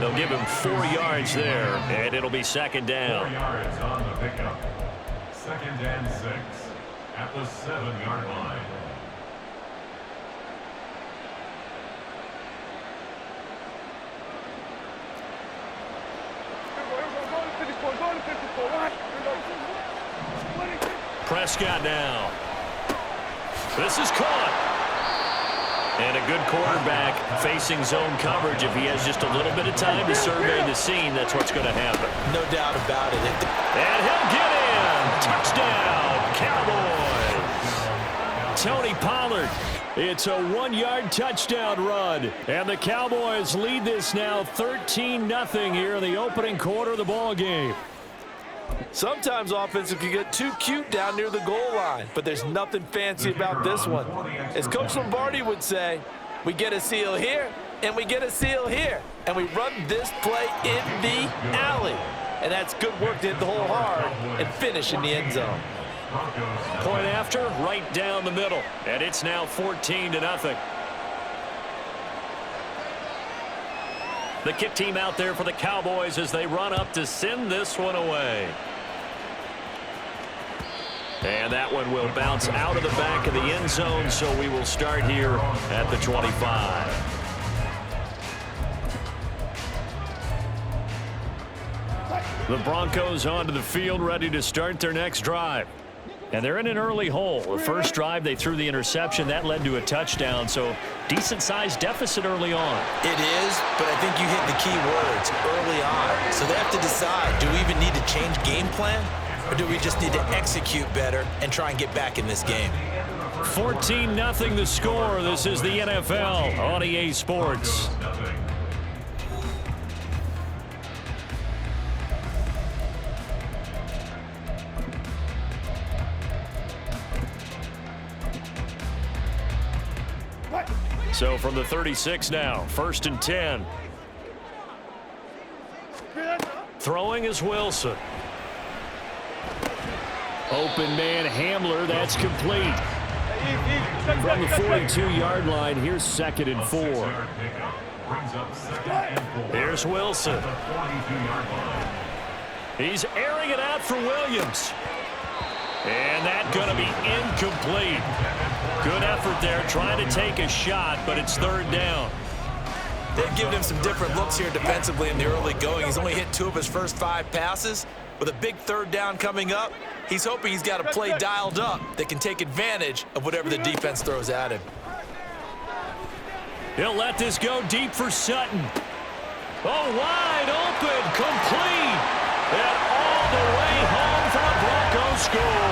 They'll give him 4 yards there, and it'll be second down. 4 yards on the pickup. Second and 6 at the 7-yard line. Prescott now. This is caught. And a good quarterback facing zone coverage. If he has just a little bit of time to survey the scene, that's what's going to happen. No doubt about it. And he'll get in. Touchdown, Cowboys. Tony Pollard. It's a 1-yard touchdown run. And the Cowboys lead this now 13-0 here in the opening quarter of the ball game. Sometimes offenses can get too cute down near the goal line, but there's nothing fancy about this one. As Coach Lombardi would say, we get a seal here, and we get a seal here, and we run this play in the alley. And that's good work to hit the hole hard and finish in the end zone. Point after, right down the middle, and it's now 14-0. The kick team out there for the Cowboys as they run up to send this one away. And that one will bounce out of the back of the end zone, so we will start here at the 25. The Broncos onto the field, ready to start their next drive. And they're in an early hole. The first drive, they threw the interception. That led to a touchdown, so decent-sized deficit early on. It is, but I think you hit the key words, early on. So they have to decide, do we even need to change game plan, or do we just need to execute better and try and get back in this game? 14-0 the score. This is the NFL on EA Sports. So from the 36 now, 1st and 10. Throwing is Wilson. Open man Hamler, that's complete. From the 42-yard line, here's 2nd and 4. Here's Wilson. He's airing it out for Williams. And that's going to be incomplete. Good effort there, trying to take a shot, but it's 3rd down. They've given him some different looks here defensively in the early going. He's only hit 2 of his first 5 passes. With a big 3rd down coming up, he's hoping he's got a play dialed up that can take advantage of whatever the defense throws at him. He'll let this go deep for Sutton. Oh, wide open, complete. And all the way home for a Broncos score.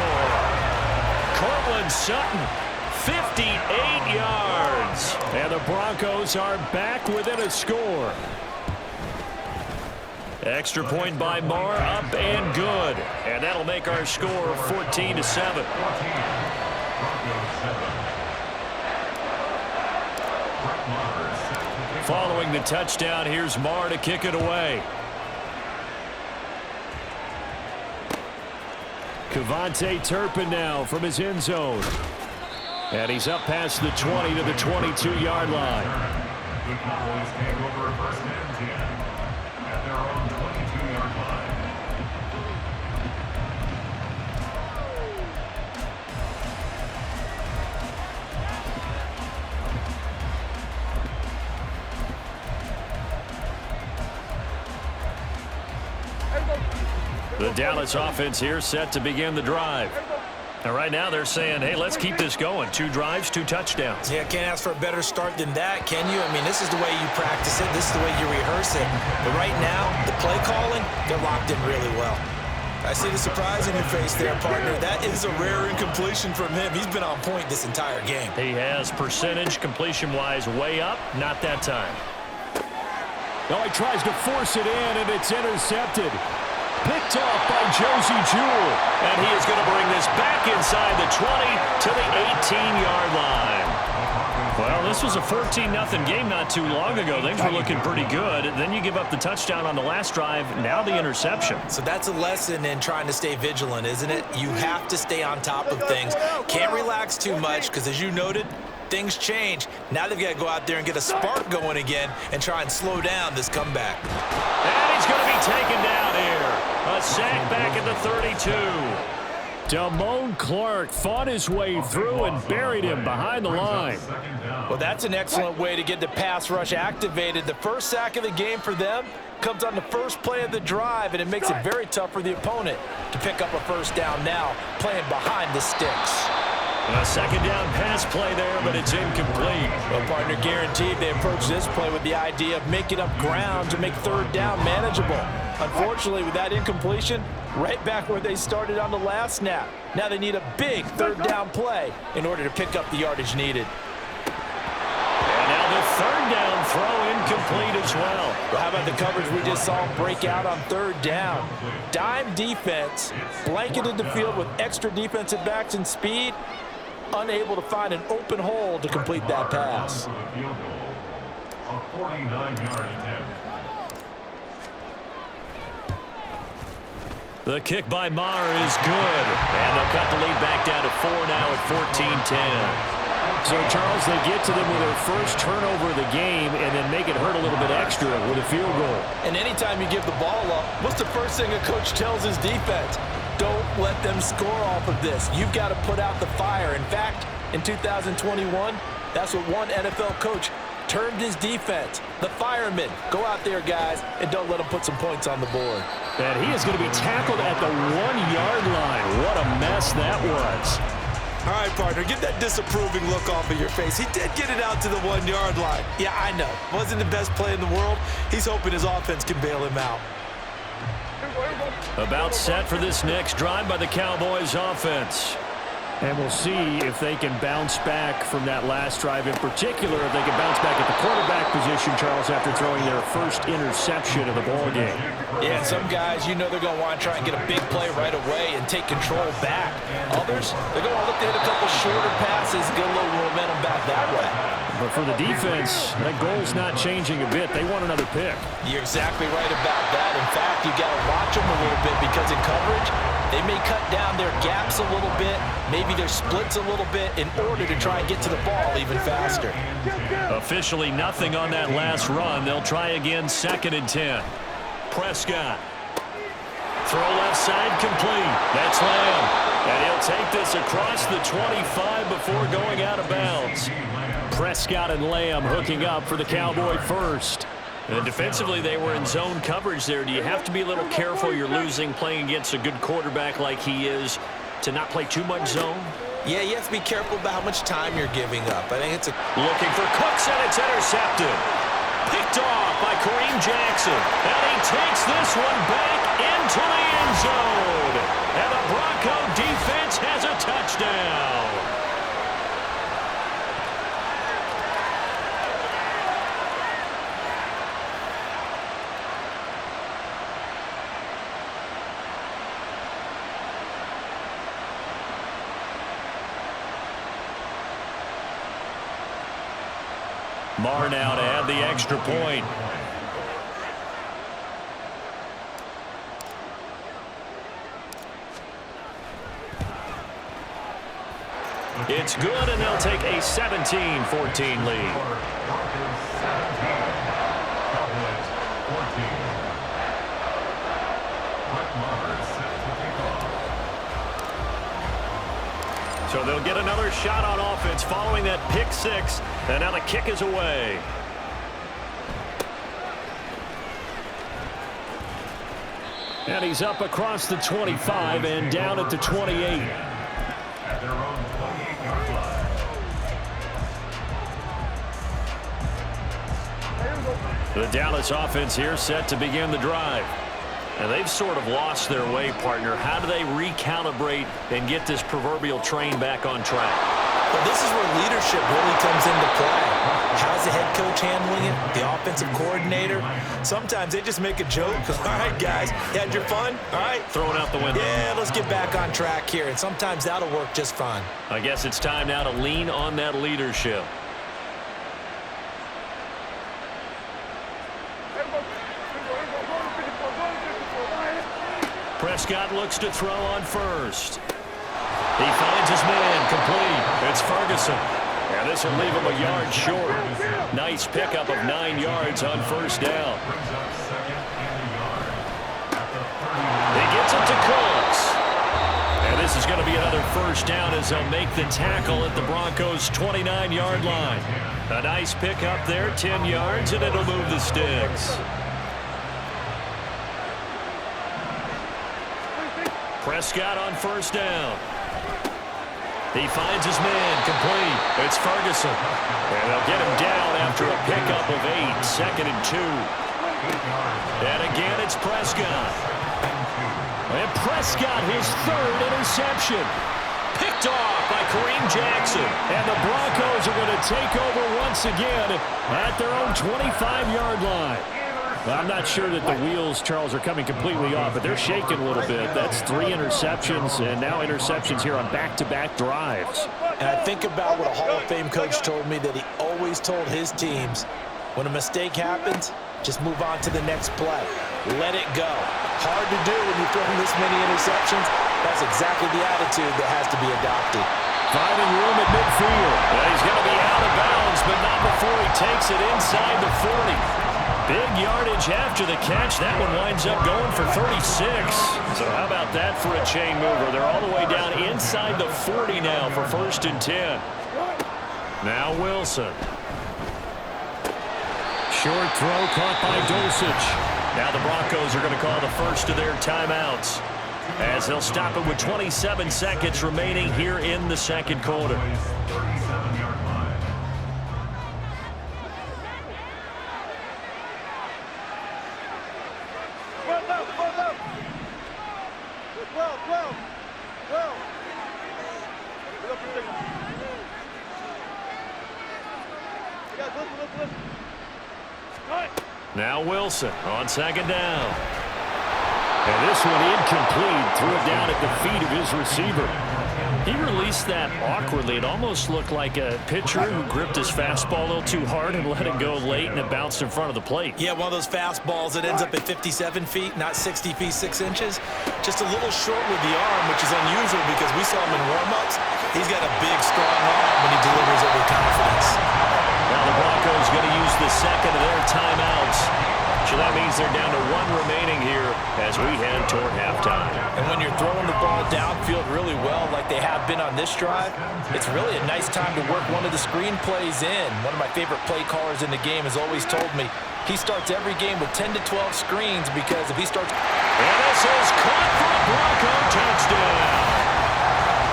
Cortland Sutton, 58 yards. And the Broncos are back within a score. Extra point by Marr, up and good. And that'll make our score 14-7. Following the touchdown, here's Marr to kick it away. Kevontae Turpin now from his end zone. And he's up past the 20 to the 22-yard line. The Cowboys take over 1st and 10 at their own 22-yard line. The Dallas offense here set to begin the drive. And right now they're saying, hey, let's keep this going. 2 drives, 2 touchdowns. Yeah, can't ask for a better start than that, can you? I mean, this is the way you practice it. This is the way you rehearse it. But right now, the play calling, they're locked in really well. I see the surprise in your face there, partner. That is a rare incompletion from him. He's been on point this entire game. He has percentage completion-wise way up. Not that time. Oh, he tries to force it in, and it's intercepted. Picked off by Josie Jewell. And he is going to bring this back inside the 20 to the 18-yard line. Well, this was a 14-0 game not too long ago. Things were looking pretty good. Then you give up the touchdown on the last drive. Now the interception. So that's a lesson in trying to stay vigilant, isn't it? You have to stay on top of things. Can't relax too much because, as you noted, things change. Now they've got to go out there and get a spark going again and try and slow down this comeback. And he's going to be taken down here. A sack back at the 32. Damone Clark fought his way through and buried him behind the line. Well, that's an excellent way to get the pass rush activated. The first sack of the game for them comes on the first play of the drive, and it makes it very tough for the opponent to pick up a first down now, playing behind the sticks. A second down pass play there, but it's incomplete. Well, partner, guaranteed they approach this play with the idea of making up ground to make third down manageable. Unfortunately, with that incompletion, right back where they started on the last snap. Now they need a big third down play in order to pick up the yardage needed. And now the third down throw incomplete as well. Well, how about the coverage we just saw break out on third down? Dime defense, blanketed the field with extra defensive backs and speed, unable to find an open hole to complete that pass. A 49-yard attempt. The kick by Maher is good. And they'll cut the lead back down to 4 now at 14-10. So, Charles, they get to them with their first turnover of the game and then make it hurt a little bit extra with a field goal. And anytime you give the ball up, what's the first thing a coach tells his defense? Don't let them score off of this. You've got to put out the fire. In fact, in 2021, that's what one NFL coach termed his defense. The firemen. Go out there, guys, and don't let them put some points on the board. And he is going to be tackled at the 1-yard line. What a mess that was. All right, partner, get that disapproving look off of your face. He did get it out to the 1-yard line. Yeah, I know. Wasn't the best play in the world. He's hoping his offense can bail him out. About set for this next drive by the Cowboys offense. And we'll see if they can bounce back from that last drive. In particular, if they can bounce back at the quarterback position, Charles, after throwing their first interception of the ballgame. Yeah, some guys, you know they're going to want to try and get a big play right away and take control back. Others, they're going to look to hit a couple shorter passes, get a little momentum back that way. But for the defense, that goal's not changing a bit. They want another pick. You're exactly right about that. In fact, you got to watch them a little bit because in coverage, they may cut down their gaps a little bit, maybe their splits a little bit in order to try and get to the ball even faster. Officially nothing on that last run. They'll try again, 2nd and 10. Prescott. Throw left side complete. That's Lamb. And he'll take this across the 25 before going out of bounds. Prescott and Lamb hooking up for the Cowboy first. And defensively, they were in zone coverage there. Do you have to be a little careful? You're losing playing against a good quarterback like he is to not play too much zone? Yeah, you have to be careful about how much time you're giving up. I think it's looking for Cooks, and it's intercepted. Picked off by Kareem Jackson. And he takes this one back into the end zone. And the Bronco defense has a touchdown. Maher now to add the extra point. It's good, and they'll take a 17-14 lead. So they'll get another shot on offense following that pick six, and now the kick is away. And he's up across the 25 and down at the 28. At their own 28-yard line. The Dallas offense here set to begin the drive. And they've sort of lost their way, partner. How do they recalibrate and get this proverbial train back on track? Well, this is where leadership really comes into play. How's the head coach handling it? The offensive coordinator? Sometimes they just make a joke. All right, guys, you had your fun? All right. Throw it out the window. Yeah, let's get back on track here. And sometimes that'll work just fine. I guess it's time now to lean on that leadership. Prescott looks to throw on first. He finds his man complete. It's Ferguson. And And this will leave him a yard short. Nice pickup of 9 yards on first down. He gets it to Cooks. And this is going to be another first down as they'll make the tackle at the Broncos' 29-yard line. A nice pickup there, 10 yards, and it'll move the sticks. Prescott on first down. He finds his man, complete. It's Ferguson. And they'll get him down after a pickup of 8, 2nd and 2. And again, it's Prescott. And Prescott, his 3rd interception. Picked off by Kareem Jackson. And the Broncos are going to take over once again at their own 25-yard line. Well, I'm not sure that the wheels, Charles, are coming completely off, but they're shaking a little bit. That's 3 interceptions, and now interceptions here on back-to-back drives. And I think about what a Hall of Fame coach told me that he always told his teams, when a mistake happens, just move on to the next play. Let it go. Hard to do when you throw this many interceptions. That's exactly the attitude that has to be adopted. Finding room at midfield. Well, he's going to be out of bounds, but not before he takes it inside the 40. Big yardage after the catch. That one winds up going for 36. So how about that for a chain mover? They're all the way down inside the 40 now for 1st and 10. Now Wilson. Short throw caught by Dulcich. Now the Broncos are going to call the first of their timeouts as they'll stop it with 27 seconds remaining here in the 2nd quarter. Now Wilson on 2nd down. And this one incomplete. Threw it down at the feet of his receiver. He released that awkwardly. It almost looked like a pitcher who gripped his fastball a little too hard and let it go late, and it bounced in front of the plate. Yeah, one of those fastballs that ends up at 57 feet, not 60 feet, 6 inches. Just a little short with the arm, which is unusual because we saw him in warm-ups. He's got a big, strong arm when he delivers it with confidence. Now the Broncos going to use the 2nd of their timeouts. So that means they're down to 1 remaining here as we head toward halftime. And when you're throwing the ball downfield really well like they have been on this drive, it's really a nice time to work one of the screen plays in. One of my favorite play callers in the game has always told me he starts every game with 10 to 12 screens because if he starts... And this is caught for a Bronco touchdown.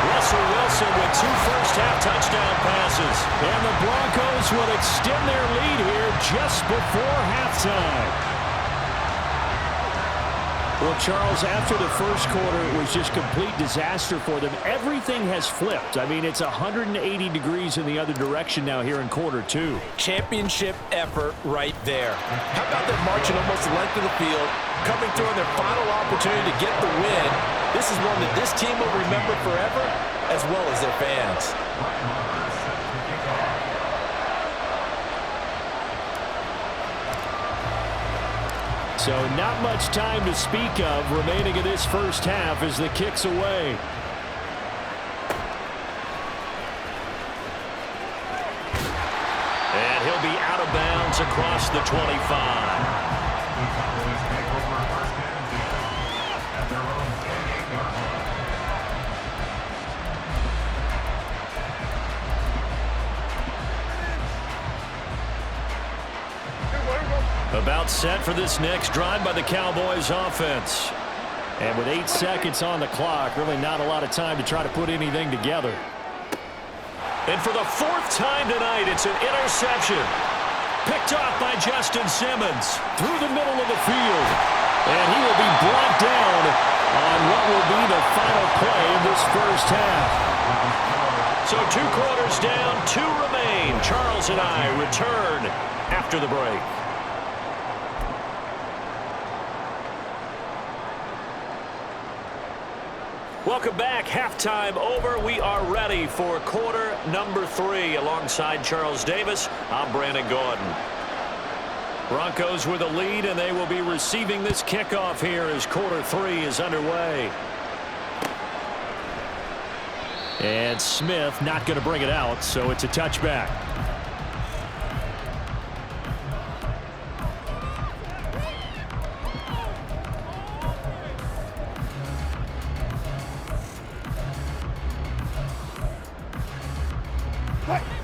Russell Wilson with 2 first-half touchdown passes. And the Broncos will extend their lead here just before halftime. Well, Charles, after the first quarter, it was just complete disaster for them. Everything has flipped. I mean, it's 180 degrees in the other direction now here in quarter 2. Championship effort right there. How about them marching almost the length of the field, coming through on their final opportunity to get the win? This is one that this team will remember forever, as well as their fans. So not much time to speak of remaining in this first half as the kick's away. And he'll be out of bounds across the 25. About set for this next drive by the Cowboys offense. And with 8 seconds on the clock, really not a lot of time to try to put anything together. And for the 4th time tonight, it's an interception. Picked off by Justin Simmons through the middle of the field. And he will be brought down on what will be the final play in this first half. So 2 quarters down, 2 remain. Charles and I return after the break. Welcome back. Halftime over. We are ready for quarter number 3. Alongside Charles Davis, I'm Brandon Gordon. Broncos with a lead, and they will be receiving this kickoff here as quarter 3 is underway. And Smith not going to bring it out, so it's a touchback.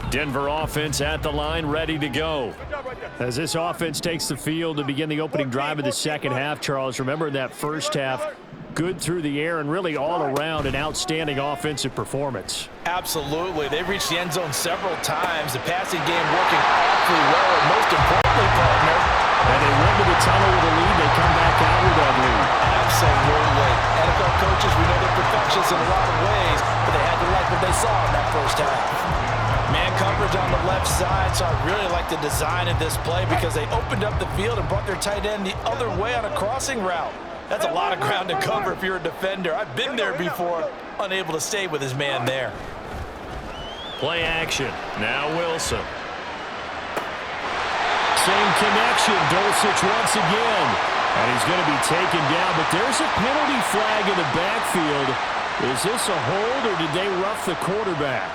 Denver offense at the line, ready to go. As this offense takes the field to begin the opening drive of the second half, Charles, remember in that first half, good through the air and really all around an outstanding offensive performance. Absolutely. They've reached the end zone several times. The passing game working awfully well, and most importantly, partner. And they went to the tunnel with a lead. They come back out with that lead. Absolutely. NFL coaches, we know they're perfectionists in a lot of ways, but they had to like what they saw in that first half. Man coverage on the left side, so I really like the design of this play because they opened up the field and brought their tight end the other way on a crossing route. That's a lot of ground to cover if you're a defender. I've been there before, unable to stay with his man there. Play action. Now Wilson. Same connection. Dulcich once again. And he's going to be taken down, but there's a penalty flag in the backfield. Is this a hold or did they rough the quarterback?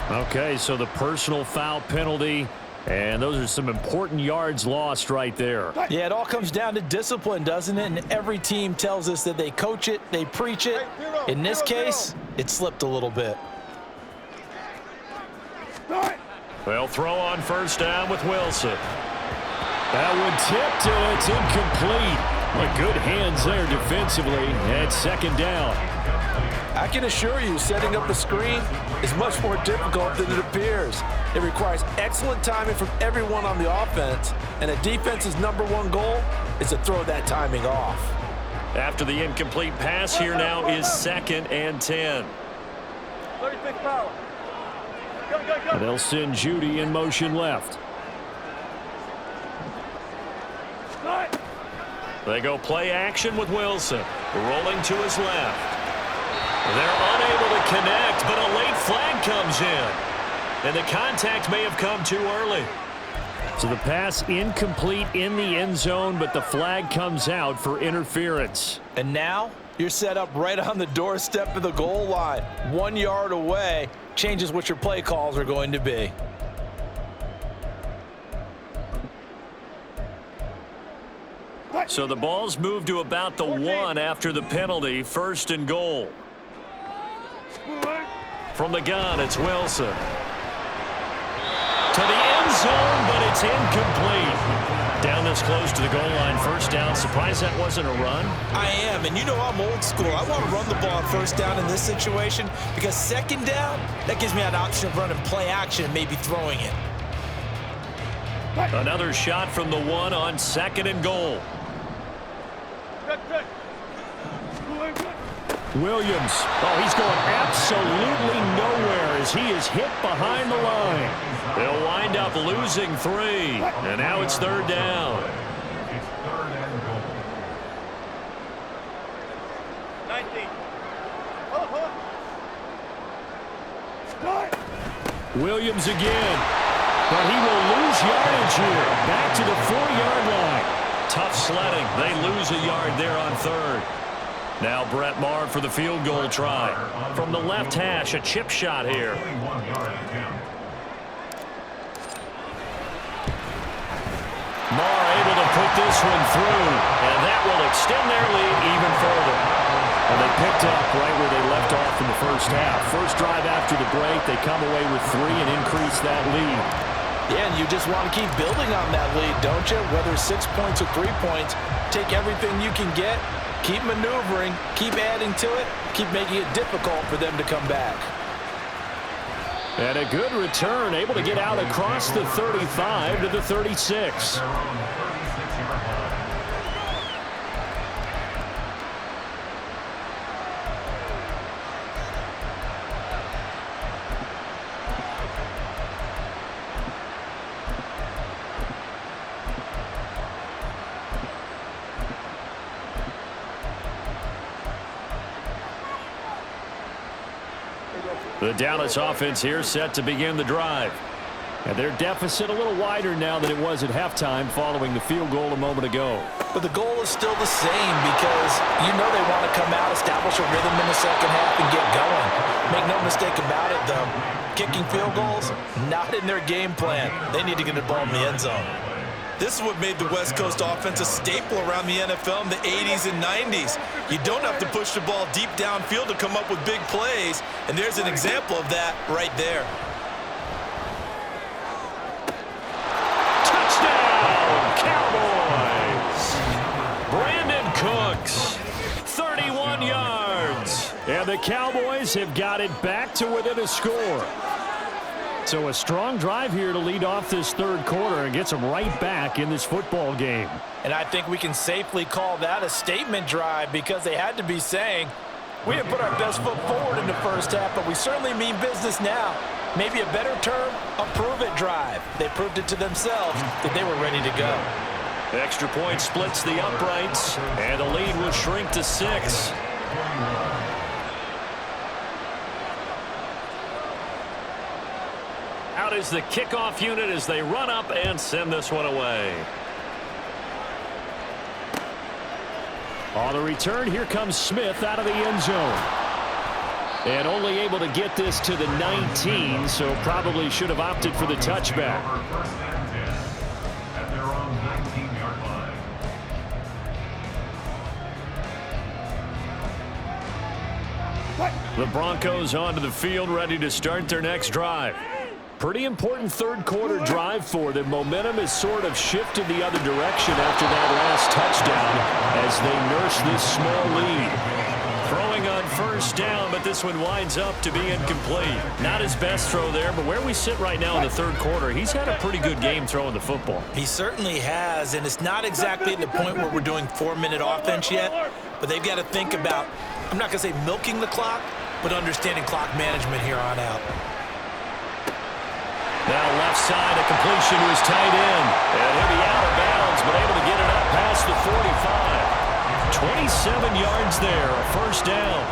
Okay, so the personal foul penalty, and those are some important yards lost right there. Yeah, it all comes down to discipline, doesn't it? And every team tells us that they coach it, they preach it. In this case, it slipped a little bit. They'll throw on first down with Wilson. That one tipped, and it's incomplete. Well, good hands there defensively, and second down. I can assure you, setting up a screen is much more difficult than it appears. It requires excellent timing from everyone on the offense, and a defense's #1 goal is to throw that timing off. After the incomplete pass, here now is 2nd and 10. And they'll send Judy in motion left. They go play action with Wilson, rolling to his left. They're unable to connect, but a late flag comes in. And the contact may have come too early. So the pass incomplete in the end zone, but the flag comes out for interference. And now you're set up right on the doorstep of the goal line. 1 yard away changes what your play calls are going to be. So the ball's moved to about the 1 after the penalty, 1st and goal. From the gun, it's Wilson. To the end zone, but it's incomplete. Down this close to the goal line, first down. Surprised that wasn't a run? I am, and you know I'm old school. I want to run the ball on first down in this situation because second down, that gives me an option of running play action and maybe throwing it. Another shot from the 1 on 2nd and goal. Williams. Oh, he's going absolutely nowhere as he is hit behind the line. They'll wind up losing 3. And now it's 3rd down. It's 3rd and goal. 19. Williams again. But he will lose yardage here. Back to the 4-yard line. Tough sledding. They lose a yard there on 3rd. Now Brett Maher for the field goal try. From the left hash, a chip shot here. Maher able to put this one through, and that will extend their lead even further. And they picked up right where they left off in the first half. First drive after the break, they come away with 3 and increase that lead. Yeah, and you just want to keep building on that lead, don't you? Whether it's 6 points or 3 points, take everything you can get. Keep maneuvering, keep adding to it, keep making it difficult for them to come back. And a good return, able to get out across the 35 to the 36. The Dallas offense here set to begin the drive. And their deficit a little wider now than it was at halftime following the field goal a moment ago. But the goal is still the same because you know they want to come out, establish a rhythm in the second half, and get going. Make no mistake about it, though. Kicking field goals, not in their game plan. They need to get the ball in the end zone. This is what made the West Coast offense a staple around the NFL in the 80s and 90s. You don't have to push the ball deep downfield to come up with big plays, and there's an example of that right there. Brandon Cooks, 31 yards. And the Cowboys have got it back to within a score. So a strong drive here to lead off this third quarter and gets them right back in this football game. And I think we can safely call that a statement drive because they had to be saying, we didn't put our best foot forward in the first half, but we certainly mean business now. Maybe a better term, a prove-it drive. They proved it to themselves that they were ready to go. Extra point splits the uprights, and the lead will shrink to 6. Out is the kickoff unit as they run up and send this one away. On the return, here comes Smith out of the end zone. And only able to get this to the 19, so probably should have opted for the touchback. First and 10 at their own 19-yard line. The Broncos onto the field, ready to start their next drive. Pretty important third quarter drive for them. Momentum has sort of shifted the other direction after that last touchdown as they nurse this small lead. Throwing on first down, but this one winds up to be incomplete. Not his best throw there, but where we sit right now in the third quarter, he's had a pretty good game throwing the football. He certainly has, and it's not exactly at the point where we're doing 4-minute offense yet, but they've got to think about, I'm not going to say milking the clock, but understanding clock management here on out. Now left side, a completion to his tight end. And he'll be out of bounds, but able to get it up past the 45. 27 yards there, a first down.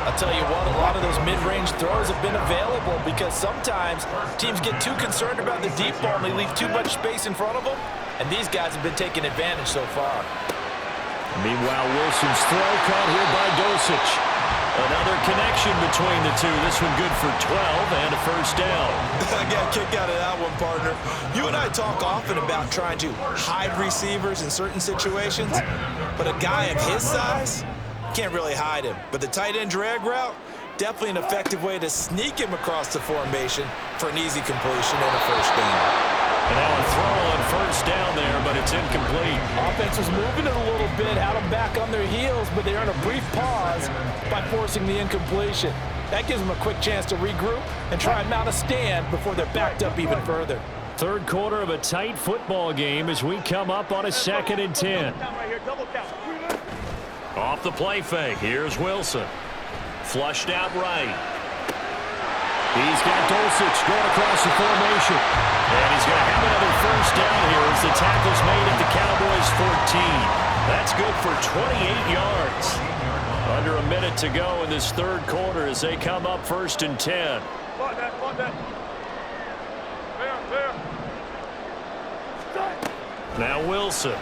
I'll tell you what, a lot of those mid-range throws have been available because sometimes teams get too concerned about the deep ball and they leave too much space in front of them, and these guys have been taking advantage so far. Meanwhile, Wilson's throw caught here by Dosich. Another connection between the two. This one good for 12 and a first down. I got a kick out of that one, partner. You and I talk often about trying to hide receivers in certain situations, but a guy of his size can't really hide him. But the tight end drag route, definitely an effective way to sneak him across the formation for an easy completion and a first down. And now a throw on first down there, but it's incomplete. Offense was moving it a little bit, had them back on their heels, but they earned a brief pause by forcing the incompletion. That gives them a quick chance to regroup and try and mount a stand before they're backed up even further. Third quarter of a tight football game as we come up on a 2nd and 10. Off the play fake, here's Wilson. Flushed out right. He's got Dulcich going across the formation. And he's going to have another first down here as the tackle's made at the Cowboys 14. That's good for 28 yards. Under a minute to go in this third quarter as they come up 1st and 10. Now Wilson.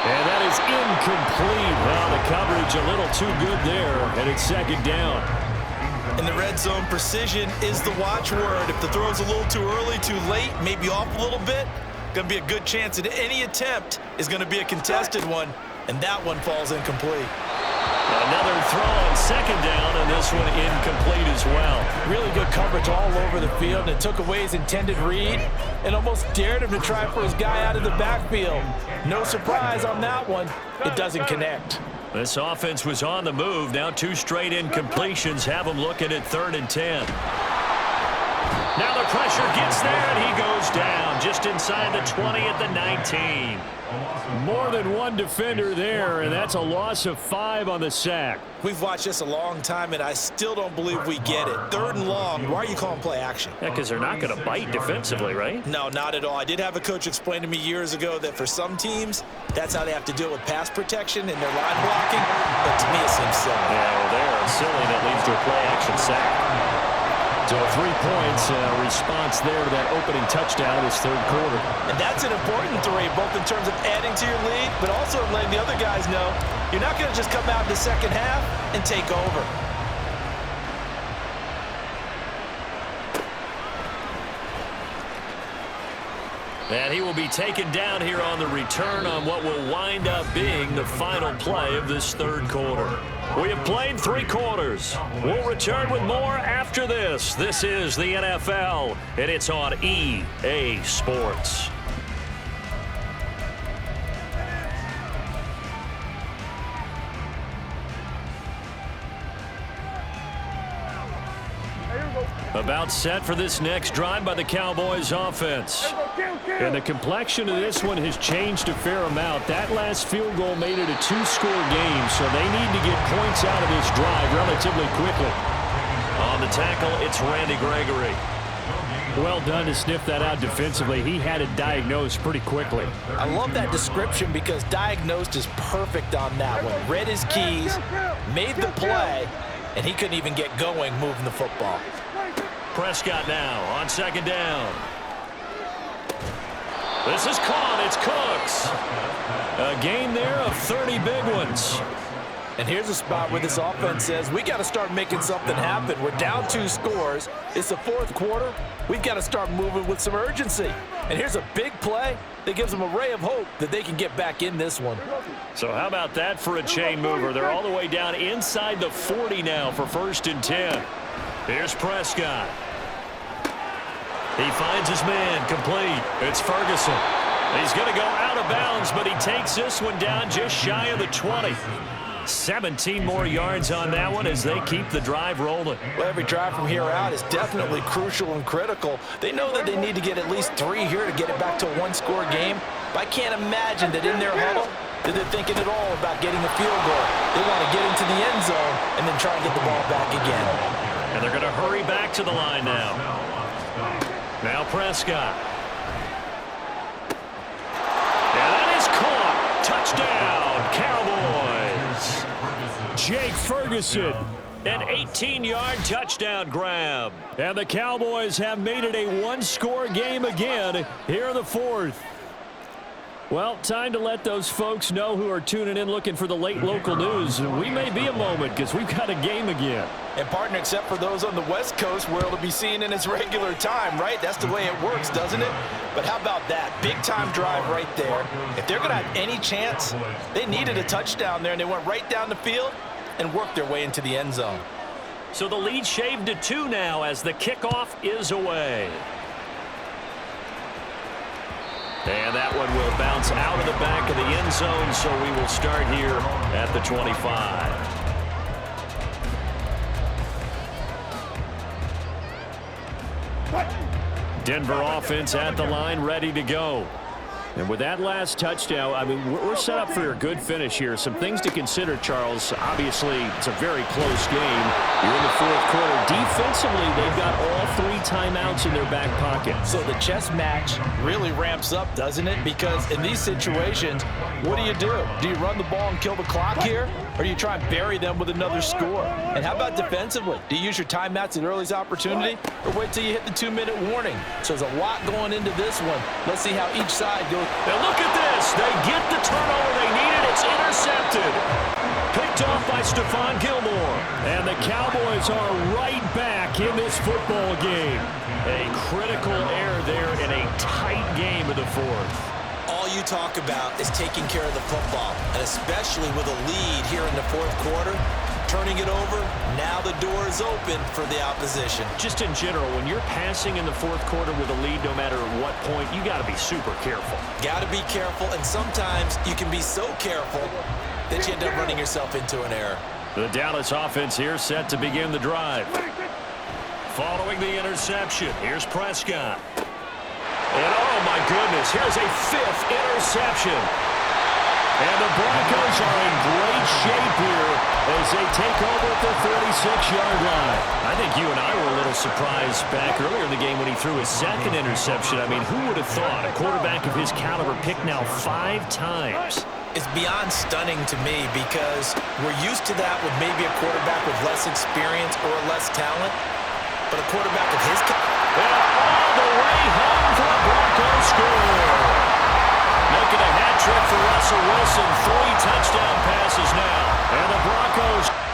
And that is incomplete. Well, the coverage a little too good there, and it's 2nd down. In the red zone, precision is the watchword. If the throw's a little too early, too late, maybe off a little bit, going to be a good chance that any attempt is going to be a contested one, and that one falls incomplete. Another throw on 2nd down, and this one incomplete as well. Really good coverage all over the field, and it took away his intended read and almost dared him to try for his guy out of the backfield. No surprise on that one. It doesn't connect. This offense was on the move. Now 2 straight incompletions have them looking at 3rd and 10. Now the pressure gets there, and he goes down just inside the 20 at the 19. More than one defender there, and that's a loss of 5 on the sack. We've watched this a long time, and I still don't believe we get it. 3rd and long, why are you calling play action? Yeah, because they're not going to bite defensively, right? No, not at all. I did have a coach explain to me years ago that for some teams, that's how they have to deal with pass protection and their line blocking, but to me it seems silly. Yeah, well, there, silly, that leads to a play action sack. So 3 points, response there to that opening touchdown in this third quarter. And that's an important 3, both in terms of adding to your lead, but also letting the other guys know you're not going to just come out in the second half and take over. And he will be taken down here on the return on what will wind up being the final play of this third quarter. We have played 3 quarters. We'll return with more after this. This is the NFL, and it's on EA Sports. About set for this next drive by the Cowboys offense. And the complexion of this one has changed a fair amount. That last field goal made it a 2-score game, so they need to get points out of this drive relatively quickly. On the tackle, it's Randy Gregory. Well done to sniff that out defensively. He had it diagnosed pretty quickly. I love that description because diagnosed is perfect on that one. Read his keys, made the play, and he couldn't even get going moving the football. Prescott now on second down. This is caught. It's Cooks. A gain there of 30 big ones. And here's a spot where this offense says, we got to start making something happen. We're down 2 scores. It's the fourth quarter. We've got to start moving with some urgency. And here's a big play that gives them a ray of hope that they can get back in this one. So how about that for a chain mover? They're all the way down inside the 40 now for 1st and 10. Here's Prescott. He finds his man complete. It's Ferguson. He's going to go out of bounds, but he takes this one down just shy of the 20. 17 more yards on that one as they keep the drive rolling. Well, every drive from here out is definitely crucial and critical. They know that they need to get at least 3 here to get it back to a 1-score game. But I can't imagine that in their huddle that they're thinking at all about getting a field goal. They want to get into the end zone and then try and get the ball back again. And they're going to hurry back to the line now. Now Prescott. And that is caught. Touchdown, Cowboys. Jake Ferguson, an 18-yard touchdown grab. And the Cowboys have made it a 1-score game again here in the fourth. Well, time to let those folks know who are tuning in looking for the late local news. We may be a moment because we've got a game again. And, partner, except for those on the West Coast where it'll be seen in its regular time, right? That's the way it works, doesn't it? But how about that? Big-time drive right there. If they're going to have any chance, they needed a touchdown there, and they went right down the field and worked their way into the end zone. So the lead shaved to 2 now as the kickoff is away. And that one will bounce out of the back of the end zone, so we will start here at the 25. Denver offense at the line, ready to go. And with that last touchdown, I mean, we're set up for a good finish here. Some things to consider, Charles. Obviously, it's a very close game. You're in the fourth quarter. Defensively, they've got all 3 timeouts in their back pocket. So the chess match really ramps up, doesn't it? Because in these situations, what do? Do you run the ball and kill the clock here? Or do you try and bury them with another score? And how about defensively? Do you use your timeouts at early's opportunity? Or wait till you hit the 2-minute warning? So there's a lot going into this one. Let's see how each side goes. Now look at this. They get the turnover they needed. It's intercepted. Picked off by Stephon Gilmore. And the Cowboys are right back in this football game. A critical error there in a tight game of the fourth. All you talk about is taking care of the football, and especially with a lead here in the fourth quarter, turning it over, now the door is open for the opposition. Just in general, when you're passing in the fourth quarter with a lead, no matter at what point, you got to be super careful. Got to be careful, and sometimes you can be so careful that you end up running yourself into an error. The Dallas offense here set to begin the drive. Following the interception, here's Prescott. And oh my goodness, here's a 5th interception. And the Broncos are in great shape here as they take over at the 36-yard line. I think you and I were a little surprised back earlier in the game when he threw his 2nd interception. I mean, who would have thought a quarterback of his caliber picked now 5 times? It's beyond stunning to me because we're used to that with maybe a quarterback with less experience or less talent. but a quarterback of his kind. And all the way home for the Broncos score. Making a hat trick for Russell Wilson. 3 touchdown passes now. And the Broncos